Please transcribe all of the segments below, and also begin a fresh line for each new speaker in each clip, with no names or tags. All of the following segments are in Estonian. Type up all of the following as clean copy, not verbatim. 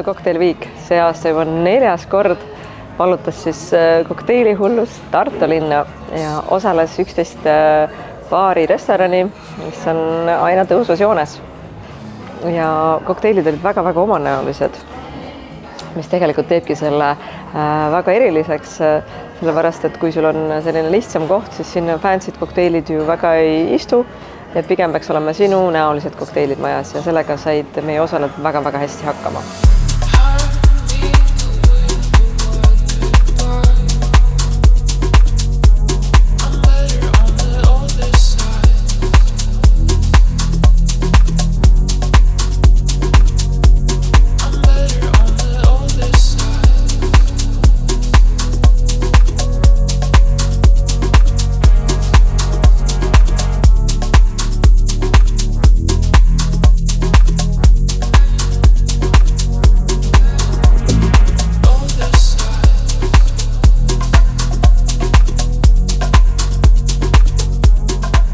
Tartu kokteiliviik, see aasta juba 4. kord vallutas siis kokteilihullust Tartu linna ja osales 11 baari restorani, mis on aina tõusvas joones. Ja kokteilid olid väga-väga omanäolised, mis tegelikult teebki selle väga eriliseks, sellepärast, et kui sul on selline lihtsam koht, siis sinna fancy'd kokteilid ju väga ei istu, et pigem peaks olema sinu näolised kokteilid majas ja sellega said meie osalejad väga-väga hästi hakkama.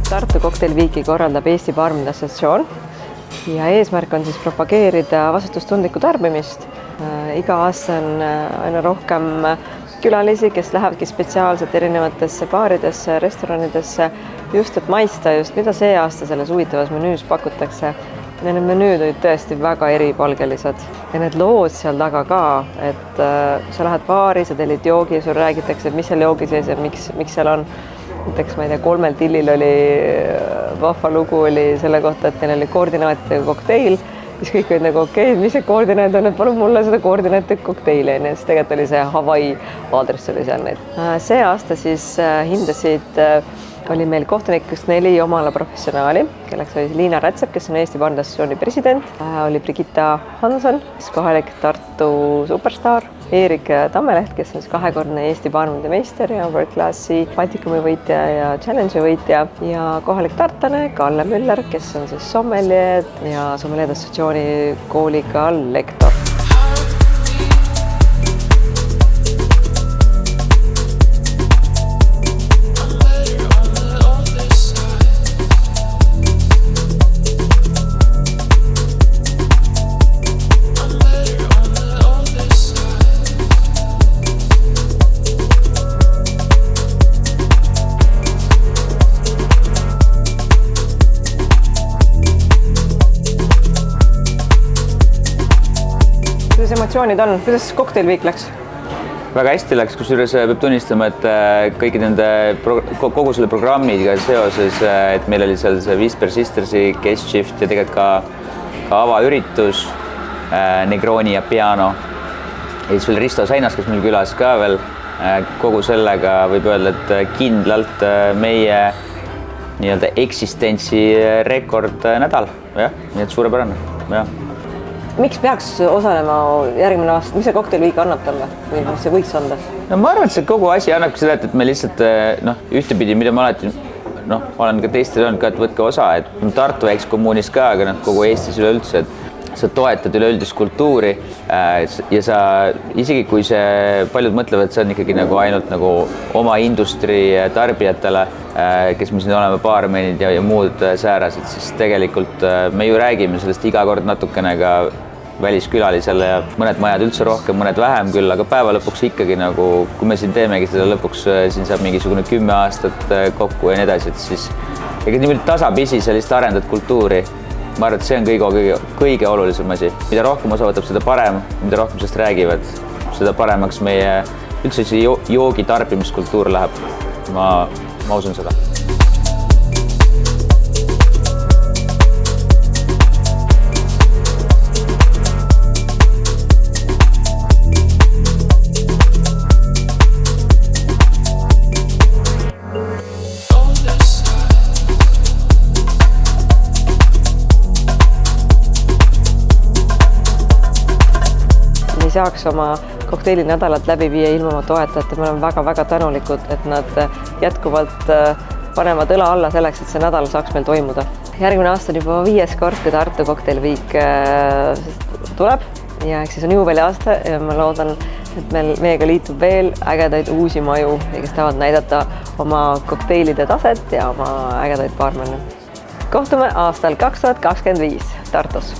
Tartu kokteiliviiki korraldab Eesti Baarmenide Assotsiatsioon ja eesmärk on siis propageerida vastutustundlikku tarbimist. Iga aasta on aina rohkem külalisi, kes lähevadki spetsiaalselt erinevatesse baaridesse, restoranidesse, just et maista just, mida see aasta selles huvitavas menüüs pakutakse. Ja need menüüd olid tõesti väga eripalgelised ja need lood seal taga ka, et sa lähed baari, sa tellid joogi ja sul räägitakse, mis seal joogi sees ja miks seal on. Näiteks, ma ei tea, 3 tillil oli vahva lugu oli selle kohta, et neil oli koordinaatide kokteil, siis kõik olid nagu okei, mis see koordinaat on, et palun mulle seda koordinaatide kokteili, ja siis tegelikult oli see Hawaii aadress oli seal neid. See aasta siis hindasid, oli meil kohtunikust 4 omala professionaali, kelleks oli Liina Rätsep, kes on Eesti Baarmenide Assotsiatsiooni president, oli Brigitta Hanson, kohalik Tartu superstaar, Erik Tammeleht, kes on 2-kordne Eesti baarmenide meister ja World Classi Baltikumi võitja ja Challenge'i võitja ja kohalik tartlane Kalle Müller, kes on siis sommelier ja Sommelier Assotsiatsiooni kooliga lektor. Kuidas emotsioonid on? Kuidas kokteilviik läks?
Väga hästi läks, kusjuures peab tunnistama, et kõigi nende kogu selle programmiga seoses, et meil oli seal see Whisper Sistersi guest shift ja tegelikult ka avaüritus, Negroni ja Piano. Ja siis veel Risto Sainas, kes meil külas ka veel, kogu sellega võib öelda, et kindlalt meie nii-öelda eksistentsi rekord nädal. Ja, nii et suurepärane. Ja.
Miks peaks osalema järgmine aasta? Mis see kokteilviik annab talle või mis see võiks anda?
No ma arvan, et see kogu asi annabki seda, et me lihtsalt ühtepidi, mida ma alati olen ka teistel öelnud ka, et võtke osa, et Tartu ekskommuunis ka, aga kogu Eestis üleüldse, et sa toetad üleüldist kultuuri ja sa isegi kui paljud mõtlevad, et see on ikkagi ainult oma industri tarbijatele, kes me siin oleme baarmenid ja muud säärased, siis tegelikult me ju räägime sellest iga kord natukene ka väliskülalisele ja mõned majad üldse rohkem, mõned vähem küll, aga päeva lõpuks ikkagi kui me siin teemegi seda lõpuks, siin saab mingisugune 10 aastat kokku ja nii edasi, et siis niimoodi tasapisi sellist arendat kultuuri. Ma arvan, et see on kõige olulisem asi. Mida rohkem osa võtab, seda parem, mida rohkem sellest räägivad, seda paremaks meie üldse see joogi tarbimiskultuur läheb. Ma usun seda. Ei saaks oma kokteilinädalat läbi viia ilma oma toetajate. Me oleme väga-väga tänulikud, et nad jätkuvalt panevad õla alla selleks, et see nädal saaks meil toimuda. Järgmine aasta on juba 5. kord, kui Tartu kokteiliviik tuleb ja eks siis on juubeliaasta ja ma loodan, et meiega liitub veel ägedaid uusi maju, kes tahavad näidata oma kokteilide taset ja oma ägedaid baarmenne. Kohtume aastal 2025 Tartus.